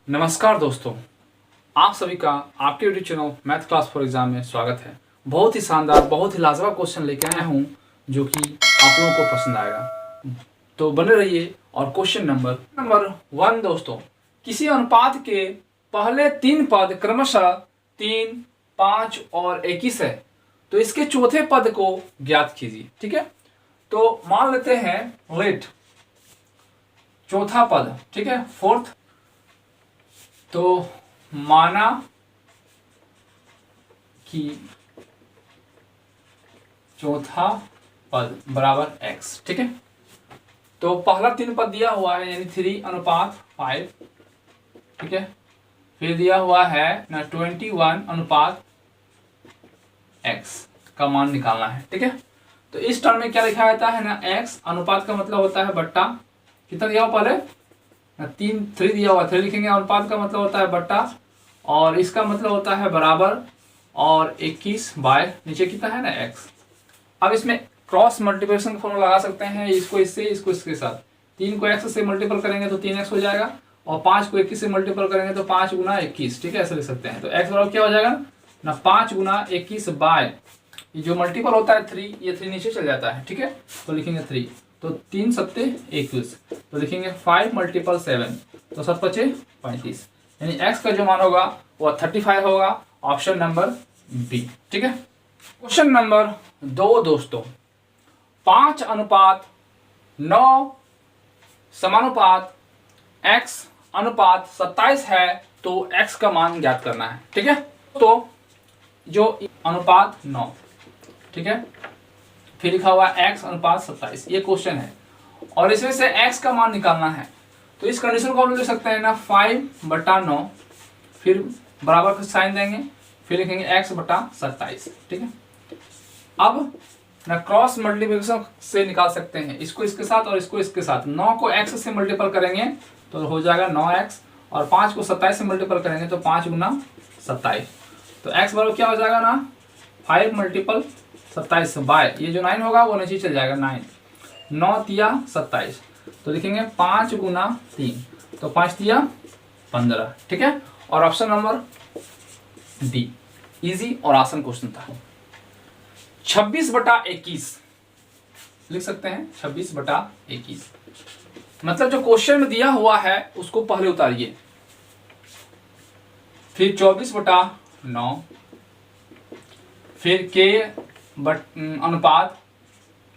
नमस्कार दोस्तों, आप सभी का आपके YouTube channel math class for exam में स्वागत है। बहुत ही शानदार, बहुत ही लाजवाब क्वेश्चन लेके आया हूँ जो कि आप लोगों को पसंद आएगा, तो बने रहिए। और क्वेश्चन नंबर 1 दोस्तों, किसी अनुपात के पहले 3 पद क्रमशः 3, 5 और 21 है, तो इसके चौथे पद को ज्ञात कीजिए। ठीक है, तो मान लेते हैं लेट चौथा पद, ठीक है, फोर्थ, तो माना कि चौथा पद बराबर x। ठीक है, तो पहला 3 पद दिया हुआ है यानी 3:5। ठीक है, फिर दिया हुआ है ना 21:x का मान निकालना है। ठीक है, तो इस टर्म में क्या लिखा जाता है ना, x अनुपात का मतलब होता है बट्टा, कितना दिया हुआ पहले 3 दिया हुआ, 3 लिखेंगे। अनुपात का मतलब होता है बट्टा, और इसका मतलब होता है बराबर, और 21 बाय नीचे कितना है ना x। अब इसमें क्रॉस मल्टीप्लिकेशन का फॉर्मूला लगा सकते हैं, इसको इससे, इसको इसके साथ। 3 को x से मल्टीपल करेंगे तो 3x हो जाएगा, और 5 को 21 से मल्टीपल करेंगे तो 5 गुना 21। ठीक है, ऐसे लिख सकते हैं। तो x बराबर क्या हो जाएगा ना 5 गुना 21 बाय, ये जो मल्टीपल होता है 3, ये 3 नीचे चल जाता है। ठीक है, तो लिखेंगे 3, तो 3 सत्ते 21, तो लिखेंगे 5 × 7, तो 7 × 5 35, यानी x का जो मान होगा वो 35 होगा। Option number B. ठीक है, क्वेश्चन नंबर 2 दोस्तों, 5:9 समानुपात x अनुपात 27 है, तो x का मान ज्ञात करना है। ठीक है, तो जो अनुपात 9, ठीक है, फिर लिखा हुआ x अनुपात 27, ये क्वेश्चन है, और इसमें से x का मान निकालना है। तो इस कंडीशन को हम लोग लिख सकते हैं ना 5/9, फिर बराबर का साइन देंगे, फिर लिखेंगे x/27। ठीक है, अब ना क्रॉस मल्टीप्लिकेशन से निकाल सकते हैं, इसको इसके साथ और इसको इसके साथ। 9 को x से मल्टीपल करेंगे तो हो जाएगा 9x, और 5 को 27 से मल्टीपल करेंगे तो 5 गुना 27, तो x बराबर क्या हो जाएगा ना 5 × 27 बाय, ये जो 9 होगा वो नीचे चल जाएगा 9, 9 तिया 27, तो लिखेंगे 5 गुना 3, तो 5 तिया 15। ठीक है, और ऑप्शन नंबर डी इजी और आसान क्वेश्चन था। 26/21 लिख सकते हैं, 26/21 मतलब जो क्वेश्चन में दिया हुआ है उसको पहले उतारिए, फिर 24/9, फिर के अनुपात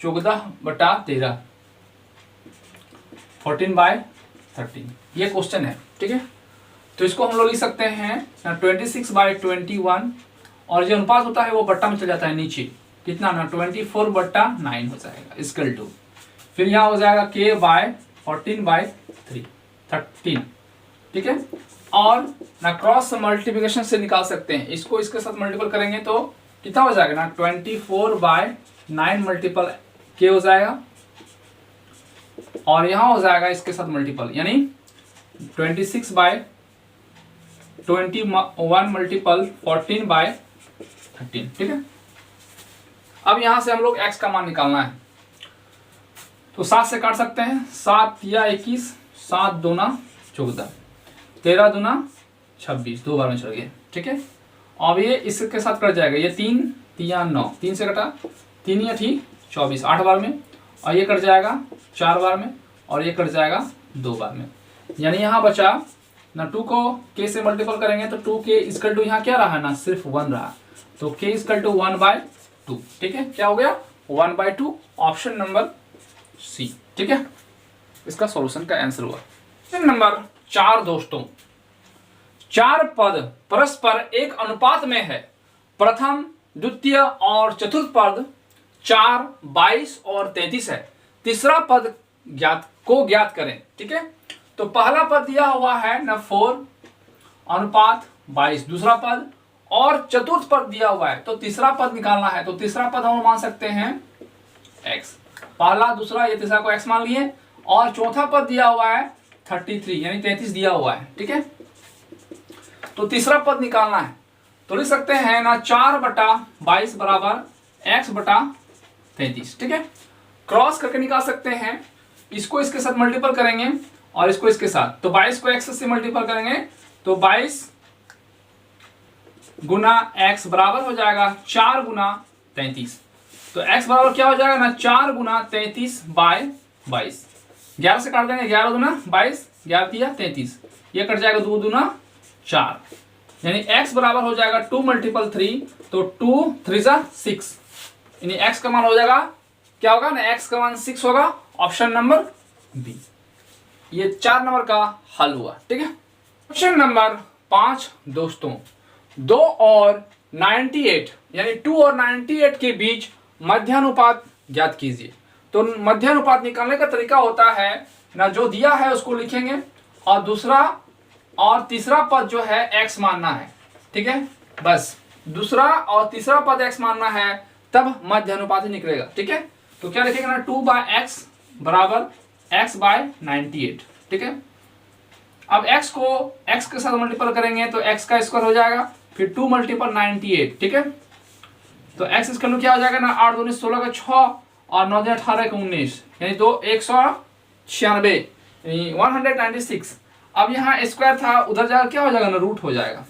14/13, 14/13, ये क्वेश्चन है। ठीक है, तो इसको हम लोग लिख सकते हैं 26/21, और जो अनुपात होता है वो बट्टा में चल जाता है नीचे, कितना ना 24/9 हो जाएगा इक्वल टू, फिर यहाँ हो जाएगा k/14/3, 13। ठीक है, और ना क्रॉस मल्टीप्लिकेशन से निकाल सकते हैं, इसको इसके साथ मल्टीपल करेंगे तो कितना हो जाएगा ना 24/9 मल्टीपल k हो जाएगा, और यहाँ हो जाएगा इसके साथ मल्टीपल, यानी 26/21 मल्टीपल 14/13। ठीक है, अब यहां से हम लोग x का मान निकालना है, तो 7 से काट सकते हैं, 7 तिया 21, 7 दूना 14, 13 दूना 26, 2 बार में चल गए। ठीक है, अब ये इसके साथ कट जाएगा, ये 3 तिया 9, 3 से कटा, 3 या 24, 8 बार में, और ये कट जाएगा 4 बार में, और ये कट जाएगा 2 बार में, यानी यहाँ बचा ना 2 को k से मल्टीपल करेंगे तो 2k इक्वल टू यहाँ क्या रहा ना सिर्फ 1 रहा, तो k इक्वल टू 1/2। ठीक है, क्या हो गया 1/2, ऑप्शन नंबर सी। ठीक है, इसका सॉल्यूशन का आंसर हुआ। क्वेश्चन नंबर 4 दोस्तों, 4 पद परस्पर एक अनुपात में है, प्रथम, द्वितीय और चतुर्थ पद 4, 22 और 33 है, तीसरा पद ज्ञात करें। ठीक है, तो पहला पद दिया हुआ है ना 4 अनुपात 22, दूसरा पद, और चतुर्थ पद दिया हुआ है, तो तीसरा पद निकालना है। तो तीसरा पद हम मान सकते हैं x, पहला दूसरा ये तीसरा को x मान लिए, और चौथा पद दिया हुआ है 33 यानी 33 दिया हुआ है। ठीक है, तो तीसरा पद निकालना है, तो लिख सकते हैं ना 4/22 बराबर x/33। ठीक है, क्रॉस करके निकाल सकते हैं, इसको इसके साथ मल्टीपल करेंगे और इसको इसके साथ, तो 22 को x से मल्टीपल करेंगे तो 22 गुना x बराबर हो जाएगा 4 गुना 33। तो x बराबर क्या हो जाएगा ना 4 गुना 33 बाय 22। 11 से काट देंगे, 11 दूना 22, 11 तिया 33, ये कट जाएगा 2 दूना 4, यानी x बराबर हो जाएगा 2 मल्टीपल 3, तो 2 3 जा 6, यानी x का मान हो जाएगा क्या होगा ना, x का मान 6 होगा, ऑप्शन नंबर बी। ये 4 नंबर का हल हुआ। ठीक है, क्वेश्चन नंबर 5 दोस्तों, 2 और 98 यानी 2 और 98 के बीच मध्यानुपात ज्ञात कीजिए। तो मध्यानुपात निकालने का तरीका होता है ना, जो दिया है उसको लिखेंगे और दूसरा और तीसरा पद जो है x मानना है। ठीक है, बस दूसरा और तीसरा पद x मानना है, तब मध्यानुपात ही निकलेगा। ठीक है, तो क्या लिखेंगे ना 2 बाय x बराबर x बाय 98। ठीक है, अब x को x के साथ मल्टीपल करेंगे तो x का स्क्वायर हो जाएगा, फिर 2 मल्टीपल 98। ठीक है, तो x इसका क्या हो जाएगा ना 8 दूनी 16 का 6 और 9 दूनी 18 का 19, यानी तो 196 यानी 196। अब यहाँ स्क्वायर था, उधर जाकर क्या हो जाएगा ना रूट हो जाएगा।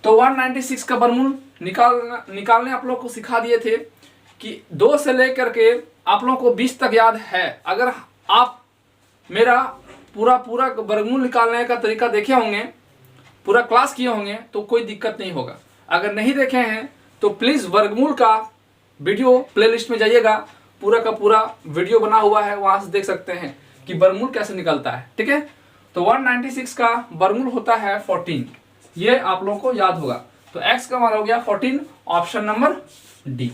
तो 196 का वर्गमूल निकालने आप लोग को सिखा दिए थे कि 2 से लेकर के आप लोगों को 20 तक याद है। अगर आप मेरा पूरा वर्गमूल निकालने का तरीका देखे होंगे, पूरा क्लास किए होंगे, तो कोई दिक्कत नहीं होगा। अगर नहीं देखे हैं तो प्लीज वर्गमूल का वीडियो प्लेलिस्ट में जाइएगा, पूरा का पूरा वीडियो बना हुआ है, वहां से देख सकते हैं कि वर्गमूल कैसे निकलता है। ठीक है, तो 196 का वर्गमूल होता है 14, ये आप लोगों को याद होगा। तो x का मान हो गया 14, ऑप्शन नंबर डी।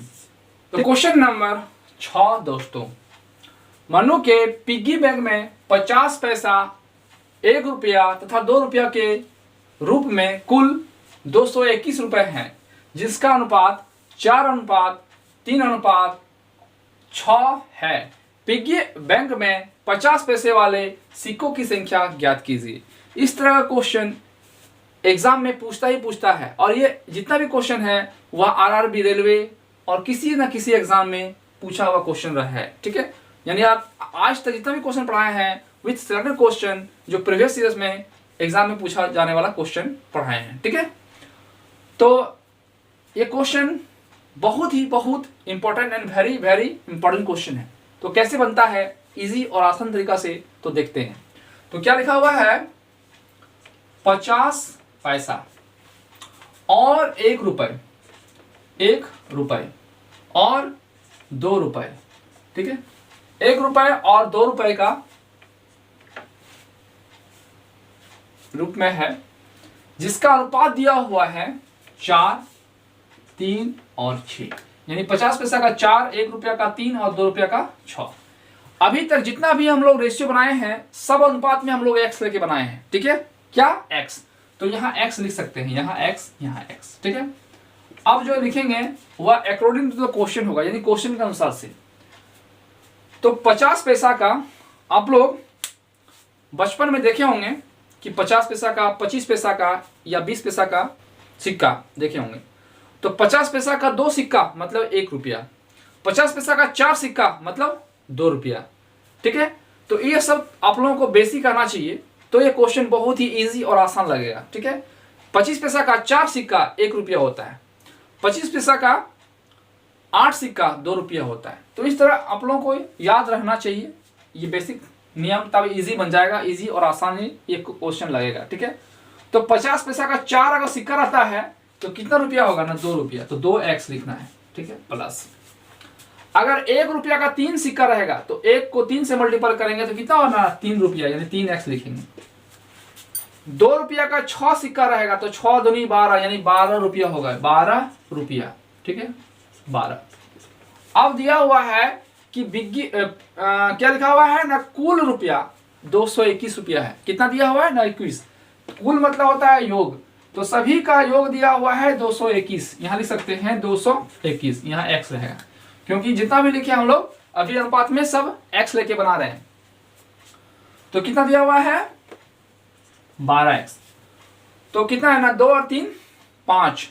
तो क्वेश्चन नंबर 6 दोस्तों, मनु के पिग्गी बैंक में 50 पैसा, 1 रुपया तथा 2 रुपया के रूप में कुल 221 रुपए हैं, जिसका अनुपात 4:3:6 है। पिग्गी बैंक में 50 पैसे वाले सिक्कों की संख्या ज्ञात कीजिए। इस तरह का क्वेश्चन एग्जाम में पूछता ही पूछता है, और ये जितना भी क्वेश्चन है वह आरआरबी, रेलवे और किसी न किसी एग्जाम में पूछा हुआ क्वेश्चन रहा है। ठीक है, यानी आप आज तक जितना भी क्वेश्चन पढ़ाए हैं विथ सिलेक्टेड क्वेश्चन जो प्रीवियस ईयर्स में एग्जाम में पूछा जाने वाला क्वेश्चन पढ़ाए हैं। ठीक है, तो ये क्वेश्चन बहुत important and very important question है। तो कैसे बनता है इजी और आसान तरीका से, तो देखते हैं। तो क्या लिखा हुआ है, 50 पैसा और 1 रुपए, 1 रुपए और 2 रुपए। ठीक है, 1 रुपए और 2 रुपए का रूप में है, जिसका अनुपात दिया हुआ है 4, 3 और 6, यानी 50 पैसा का 4, 1 रुपया का 3 और 2 रुपया का 6। अभी तक जितना भी हम लोग रेशियो बनाए हैं सब अनुपात में हम लोग x लेके बनाए हैं। ठीक है, क्या x, तो यहाँ x लिख सकते हैं, यहाँ x, यहाँ x। ठीक है, अब जो लिखेंगे वह अकॉर्डिंग टू द क्वेश्चन होगा, यानी क्वेश्चन के अनुसार से। तो 50 पैसा का आप लोग बचपन में देखे होंगे कि 50 पैसा का, 25 पैसा का या 20 पैसा का सिक्का देखे होंगे। तो 50 पैसा का 2 सिक्का मतलब 1 रुपया, 50 पैसा का 4 सिक्का मतलब 2 रुपया। ठीक है, तो ये सब आप लोगों को बेसिक आना चाहिए, तो ये क्वेश्चन बहुत ही इजी और आसान लगेगा। ठीक है, 25 पैसा का 4 सिक्का 1 रुपया होता है, 25 पैसा का 8 सिक्का 2 रुपया होता है। तो इस तरह आप लोगों को याद रहना चाहिए, ये बेसिक नियम, तब इजी बन जाएगा, इजी और आसानी ये क्वेश्चन लगेगा। ठीक है, तो 50 पैसा का 4 अगर सिक्का रहता है तो कितना रुपया होगा ना 2 रुपया, तो 2x लिखना है। ठीक है, प्लस अगर 1 रुपया का 3 सिक्का रहेगा तो 1 को 3 से मल्टीपल करेंगे तो कितना होगा 3 रुपया, यानी 3x लिखेंगे। 2 रुपया का 6 सिक्का रहेगा तो 6 दूनी 12, यानी 12 रुपया होगा, 12 रुपया। ठीक है, 12। अब दिया हुआ है कि क्या लिखा हुआ है ना, कुल रुपया 221 रुपया है। कितना दिया हुआ है ना 21, कुल मतलब होता है योग, तो सभी का योग दिया हुआ है 221, यहाँ लिख सकते हैं 221, यहाँ x रहेगा, क्योंकि जितना भी लिखे हम लोग अभी अनुपात में सब x लेके बना रहे हैं। तो कितना दिया हुआ है 12x, तो कितना है ना 2 और 3 5,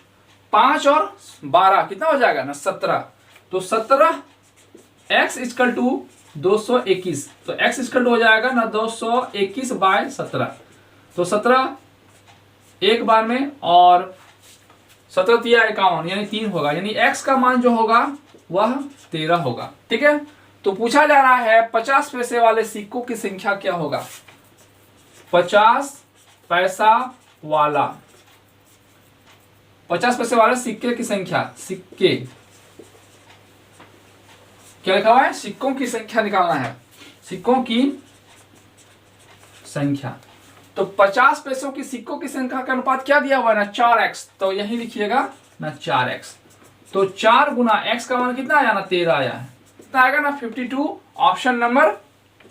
5 और 12 कितना हो जाएगा ना 17। तो 17x इक्वल टू 221, तो x इक्वल टू हो जाएगा ना 221/17। तो 17 एक बार में और 17 तिया 51 यानी 3 होगा, यानी x का मान जो होगा वह 13 होगा। ठीक है, तो पूछा जा रहा है 50 पैसे वाले सिक्कों की संख्या क्या होगा। 50 पैसा वाला 50 पैसे वाले सिक्के की संख्या, सिक्के क्या लिखा हुआ है, सिक्कों की संख्या निकालना है, सिक्कों की संख्या। तो 50 पैसों की सिक्कों की संख्या का अनुपात क्या दिया हुआ है ना 4x, तो यही लिखिएगा ना 4x। तो 4 गुना x का मान कितना आया ना 13 आया है, कितना आएगा ना 52, ऑप्शन नंबर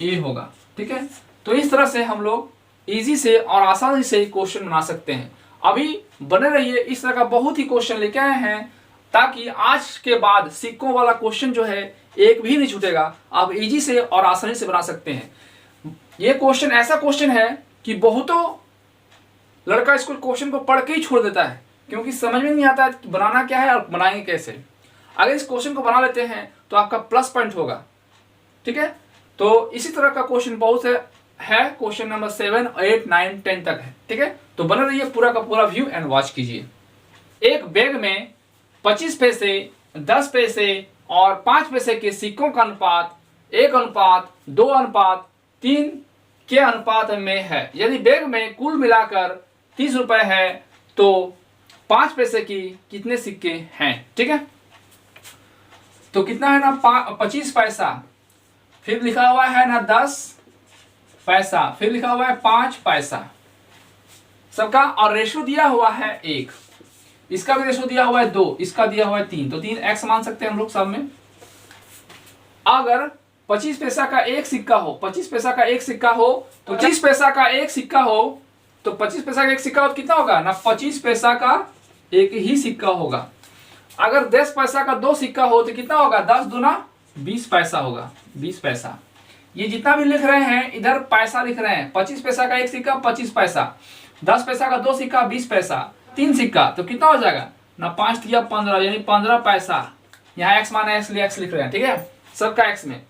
ए होगा। ठीक है, तो इस तरह से हम लोग इजी से और आसानी से क्वेश्चन बना सकते हैं। अभी बने रहिए, इस तरह का बहुत ही क्वेश्चन लेके आए हैं ताकि आज के बाद सिक्कों वाला क्वेश्चन जो है एक भी नहीं छूटेगा, आप इजी से और आसानी से बना सकते हैं। ये क्वेश्चन ऐसा क्वेश्चन है कि बहुतों लड़का इसको क्वेश्चन को पढ़ के ही छोड़ देता है, क्योंकि समझ में नहीं आता कि बनाना क्या है और बनाएंगे कैसे। अगर इस क्वेश्चन को बना लेते हैं तो आपका प्लस पॉइंट होगा। ठीक है, तो इसी तरह का क्वेश्चन बहुत है, क्वेश्चन नंबर 7, 8, 9, 10 तक है। ठीक है, तो बने रहिए, पूरा का पूरा व्यू एंड वॉच कीजिए। एक बैग में 25 पैसे, 10 पैसे और 5 पैसे के सिक्कों का अनुपात 1:2:3 के अनुपात में है। यदि बैग में कुल मिलाकर 30 रुपए है तो 5 पैसे की कितने सिक्के हैं। ठीक है, तो कितना है ना 25 पैसा, फिर लिखा हुआ है ना 10 पैसा, फिर लिखा हुआ है 5 पैसा सबका, और रेशो दिया हुआ है 1, इसका भी रेशो दिया हुआ है 2, इसका दिया हुआ है 3, तो 3x मान सकते हैं हम लोग सब में। अगर 25 पैसा का एक सिक्का हो, 25 पैसा का एक सिक्का हो तो 25 पैसा का एक सिक्का हो तो 25 पैसा का एक सिक्का हो तो कितना होगा ना 25 पैसा का एक ही सिक्का होगा। अगर 10 पैसा का 2 सिक्का हो तो कितना होगा 10 दूना 20 पैसा होगा, 20 पैसा। ये जितना भी लिख रहे हैं इधर पैसा लिख रहे हैं, 25 पैसा का एक सिक्का 25 पैसा, 10 पैसा का 2 सिक्का 20 पैसा, 3 सिक्का तो कितना हो जाएगा ना 5 या 15 यानी 15 पैसा। यहाँ x माना x लिख रहे हैं। ठीक है, सबका x में।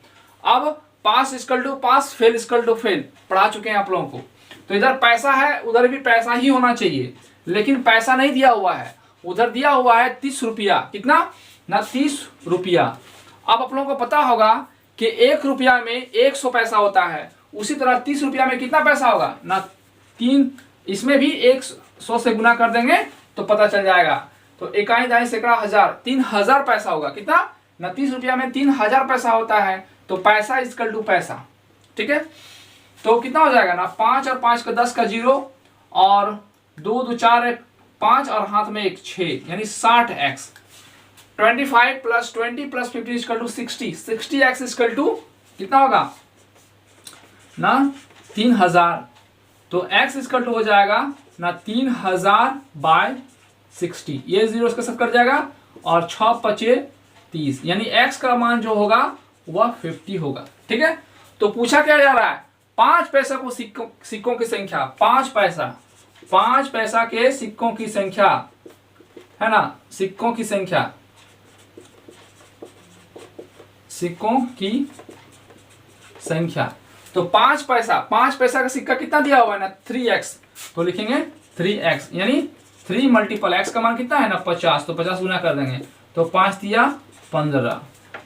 अब pass equal to pass, fail equal to fail पढ़ा चुके हैं आप लोगों को, तो इधर पैसा है उधर भी पैसा ही होना चाहिए, लेकिन पैसा नहीं दिया हुआ है, उधर दिया हुआ है 30 रुपया, कितना ना 30 रुपया। अब आप लोगों को पता होगा कि 1 रुपया में 100 पैसा होता है, उसी तरह 30 रुपया में कितना पैसा होगा ना 3, इसमें भी 100 से गुना कर देंगे तो पता चल जाएगा, तो इकाई दाई सैकड़ा हजार, 3000 पैसा होगा। कितना ना 30 रुपया में 3000 पैसा होता है, तो पैसा इक्वल टू पैसा। ठीक है, तो कितना हो जाएगा ना 5 और 5 का 10 का 0 और 2 2 4 5 और हाथ में 1 6 यानी 60x। 25 + 20 + 50 = 60, 60x इक्वल टू कितना होगा ना 3000, तो x इक्वल टू हो जाएगा ना 3000/60, ये 0 इसका सब कट जाएगा और 6 5 30 यानी x का मान जो होगा वह 50 होगा। ठीक है, तो पूछा क्या जा रहा है 5 पैसा को सिक्कों की संख्या, 5 पैसा के सिक्कों की संख्या है ना, सिक्कों की संख्या, सिक्कों की संख्या। तो 5 पैसा का सिक्का कितना दिया हुआ है ना 3x, तो लिखेंगे 3x यानी 3 × x का मान कितना है ना 50, तो 50 गुना कर देंगे तो 5 तिया 15,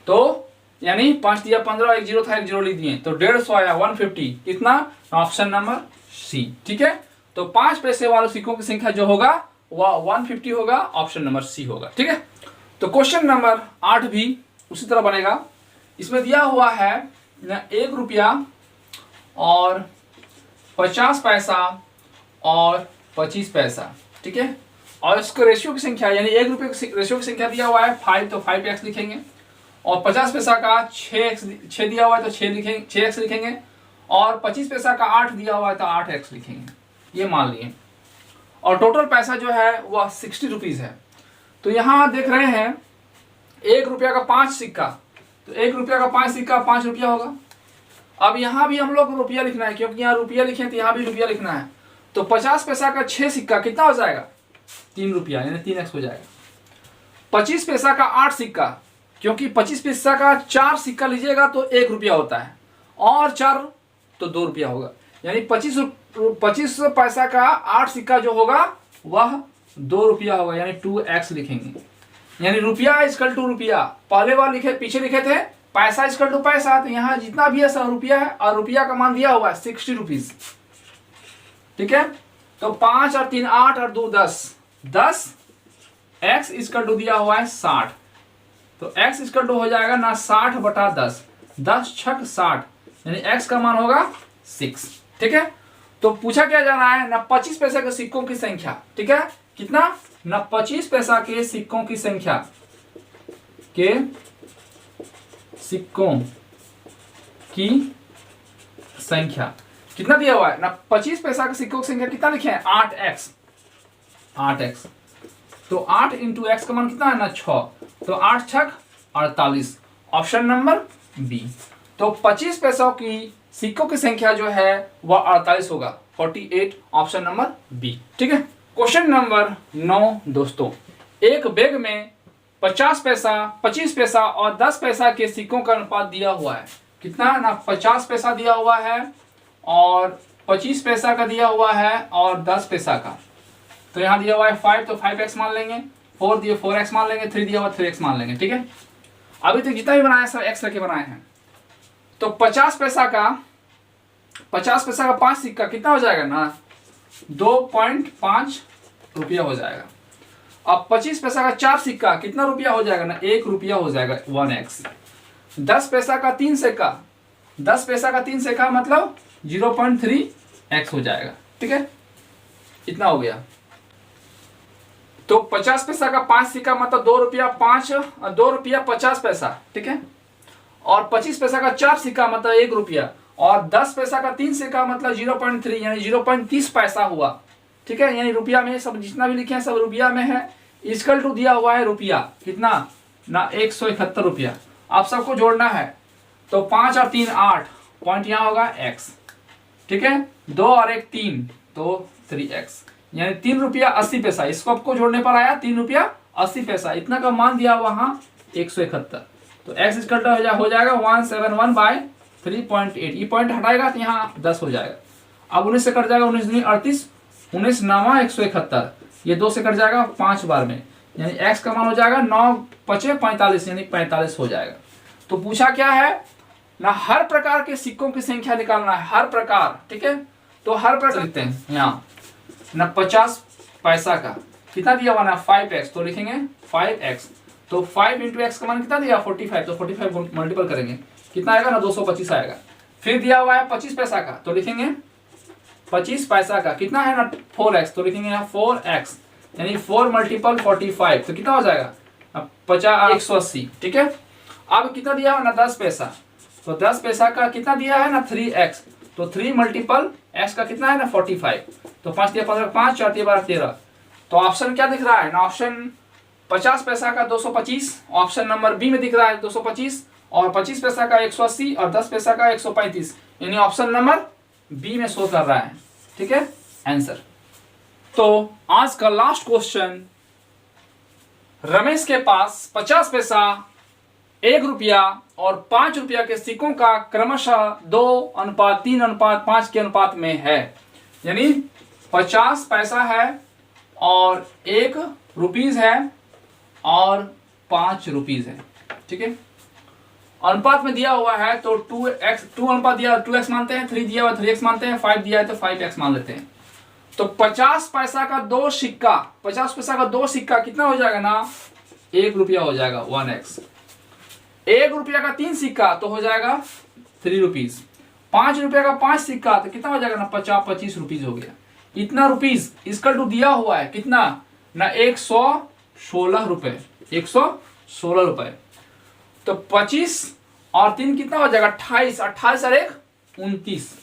तो यानी 5 तिया 15, एक 0 था एक 0 लिख दिए तो 150 आया 150, कितना ऑप्शन नंबर सी। ठीक है, तो 5 पैसे वालों सिक्कों की संख्या जो होगा वह 150 होगा, ऑप्शन नंबर सी होगा। ठीक है, तो क्वेश्चन नंबर 8 भी उसी तरह बनेगा। इसमें दिया हुआ है ना 1 रुपया और 50 पैसा और 25 पैसा। ठीक है, और इसको रेशियो की संख्या यानी 1 रुपये की रेशियो की संख्या दिया हुआ है 5, तो 5x लिखेंगे, और 50 पैसा का 6 दिया हुआ है तो 6x लिखेंगे, और 25 पैसा का 8 दिया हुआ है तो 8x लिखेंगे, ये मान लिए। और टोटल पैसा जो है वह 60 रुपीज़ है। तो यहाँ देख रहे हैं 1 रुपया का 5 सिक्का, तो 1 रुपया का 5 सिक्का 5 रुपया होगा। अब यहाँ भी हम लोग को रुपया लिखना है, क्योंकि यहाँ रुपया लिखे तो यहाँ भी रुपया लिखना है, तो 50 पैसा का 6 सिक्का कितना हो जाएगा 3 रुपया यानी 3x हो जाएगा। 25 पैसा का 8 सिक्का क्योंकि 25 पैसा का 4 सिक्का लीजिएगा तो 1 रुपया होता है, और 4 तो 2 रुपया होगा, यानी 25 पैसा का 8 सिक्का जो होगा वह 2 रुपया होगा, यानी 2x लिखेंगे। यानी रुपया इक्वल टू रुपया, पहले बार पीछे लिखे थे पैसा इक्वल टू पैसा, तो यहाँ जितना भी है सब रुपया है, और रुपया का मान दिया हुआ है 60 रुपीज। ठीक है, तो 5 और 3 8 और 2 10 x इक्वल टू दिया हुआ है 60, तो x इक्वल टू हो जाएगा ना 60 बटा 10, 10 छक 60, यानी x का मान होगा 6। ठीक है, तो पूछा क्या जा रहा है ना 25 पैसे के सिक्कों की संख्या। ठीक है, कितना ना 25 पैसा के सिक्कों की संख्या कितना दिया हुआ है ना 25 पैसा के सिक्कों की संख्या कितना लिखे हैं 8x। तो 8 इंटू एक्स का मान कितना है ना 6, तो 8 छक 48, ऑप्शन नंबर बी। तो 25 पैसों की सिक्कों की संख्या जो है वह 48 होगा, 48, ऑप्शन नंबर बी। ठीक है, क्वेश्चन नंबर 9 दोस्तों, एक बैग में 50 पैसा 25 पैसा और 10 पैसा के सिक्कों का अनुपात दिया हुआ है। कितना ना 50 पैसा दिया हुआ है और 25 पैसा का दिया हुआ है और 10 पैसा का। तो यहाँ दिया हुआ है 5, तो 5x मान लेंगे, 4 दिया 4x मान लेंगे, 3 दिया हुआ 3x मान लेंगे। ठीक है, अभी तक जितना भी बनाया सब x रखे बनाए हैं। तो 50 पैसा का 5 सिक्का कितना हो जाएगा ना 2.5 रुपया हो जाएगा। अब 25 पैसा का 4 सिक्का कितना रुपया हो जाएगा ना 1 रुपया हो जाएगा, 1x। 10 पैसा का 3 सिक्का मतलब 0.3x हो जाएगा। ठीक है, इतना हो गया। तो 50 पैसा का 5 सिक्का मतलब 2 रुपया 50 पैसा। ठीक है, और 25 पैसा का 4 सिक्का मतलब 1 रुपया, और 10 पैसा का 3 सिक्का मतलब 0.3 यानी 0.30 पैसा हुआ। ठीक है, यानी रुपया में सब जितना भी लिखे हैं सब रुपया में है। इक्वल टू दिया हुआ है रुपया कितना ना 171 रुपया। आप सबको जोड़ना है, तो 5 और 3 8, पॉइंट यहाँ होगा x। ठीक है, 2 और 1 3, तो 3x, यानी 3 रुपया 80 पैसा। इसको आपको जोड़ने पर आया 3 रुपया 80 पैसा, इतना का मान दिया हुआ वहां 171। तो x इक्वल टू हो जाएगा 171/3.8। ये पॉइंट हटाएगा तो यहाँ 10 हो जाएगा। अब 19 से कट जाएगा, 19 नहीं 38, 19 9 171, ये 2 से कट जाएगा 5 बार में, यानी x का मान हो जाएगा 9 5 45, यानी 45 हो जाएगा। तो पूछा क्या है ना हर प्रकार के सिक्कों की संख्या निकालना है, हर प्रकार। ठीक है, तो हर प्रकार लिखते हैं यहाँ ना 50 पैसा का कितना दिया हुआ ना 5x, तो लिखेंगे 5x। तो 5 इंटू एक्स का मान कितना दिया 45, तो 45 मल्टीपल करेंगे कितना आएगा ना 225 आएगा। फिर दिया हुआ है 25 पैसा का, तो लिखेंगे 25 पैसा का कितना है ना 4x, तो लिखेंगे यहाँ 4x, यानी 4 मल्टीपल 45, तो कितना हो जाएगा 180। ठीक है, अब कितना दिया है ना 10 पैसा, तो 10 पैसा का कितना दिया है ना 3x, तो 3 मल्टीपल x का कितना है ना 45, तो 5 दिया 15, 5 4 दिया 12 13। तो ऑप्शन क्या दिख रहा है ना ऑप्शन 50 पैसा का 225, ऑप्शन नंबर बी में दिख रहा है 225, और 25 पैसा का 180 और 10 पैसा का 135, यानी ऑप्शन नंबर बी में शो कर रहा है। ठीक है, आंसर। तो आज का लास्ट क्वेश्चन, रमेश के पास 50 पैसा 1 रुपया और 5 रुपया के सिक्कों का क्रमशः 2:3:5 के अनुपात में है। यानी 50 पैसा है और 1 रुपीज है और 5 रुपीज है। ठीक है, अनुपात में दिया हुआ है तो 2 अनुपात दिया 2x मानते हैं, 3 दिया हुआ 3x मानते हैं, 5 दिया है तो 5x मान लेते हैं। तो 50 पैसा का 2 सिक्का, 50 पैसा का 2 सिक्का कितना हो जाएगा ना 1 रुपया हो जाएगा 1x। 1 रुपया का 3 सिक्का तो हो जाएगा 3 रुपीज। 5 रुपया का 5 सिक्का तो कितना हो जाएगा ना 25 रुपीज हो गया। इतना रुपीज इसका टू दिया हुआ है कितना ना 116 रुपए, 116 रुपए। तो 25 और 3 कितना हो जाएगा 28, 28 और 1 29,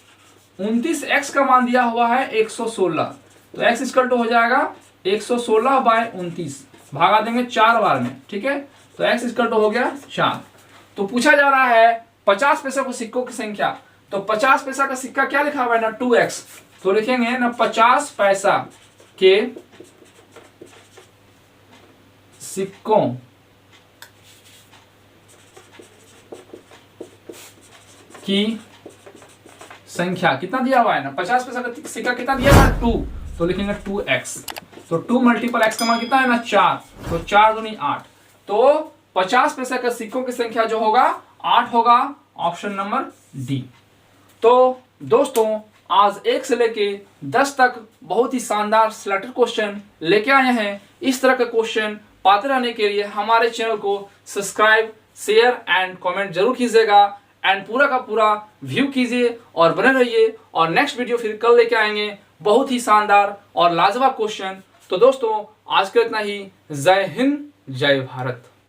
29 x का मान दिया हुआ है 116, तो x इक्वल टू हो जाएगा 116/29, भागा देंगे 4 बार में। ठीक है, तो x इक्वल टू हो गया 4। तो पूछा जा रहा है 50 पैसा को सिक्कों की संख्या, तो 50 पैसा का सिक्का क्या लिखा हुआ है ना 2x, तो लिखेंगे ना 50 पैसा के सिक्कों की संख्या कितना दिया हुआ है ना, 50 पैसा का सिक्का कितना दिया हुआ है 2, तो लिखेंगे 2x। तो 2 मल्टीपल x का मान कितना है ना 4, तो 4 दूनी 8। तो 50 पैसा का सिक्कों की संख्या जो होगा 8 होगा, ऑप्शन नंबर डी। तो दोस्तों आज 1 से लेके 10 तक बहुत ही शानदार सिलेक्टेड क्वेश्चन लेके आए हैं। इस तरह के क्वेश्चन पाते रहने के लिए हमारे चैनल को सब्सक्राइब, शेयर एंड कमेंट जरूर कीजिएगा एंड पूरा का पूरा व्यू कीजिए और बने रहिए। और नेक्स्ट वीडियो फिर कल लेके आएंगे बहुत ही शानदार और लाजवाब क्वेश्चन। तो दोस्तों आज के इतना ही। जय हिंद, जय भारत।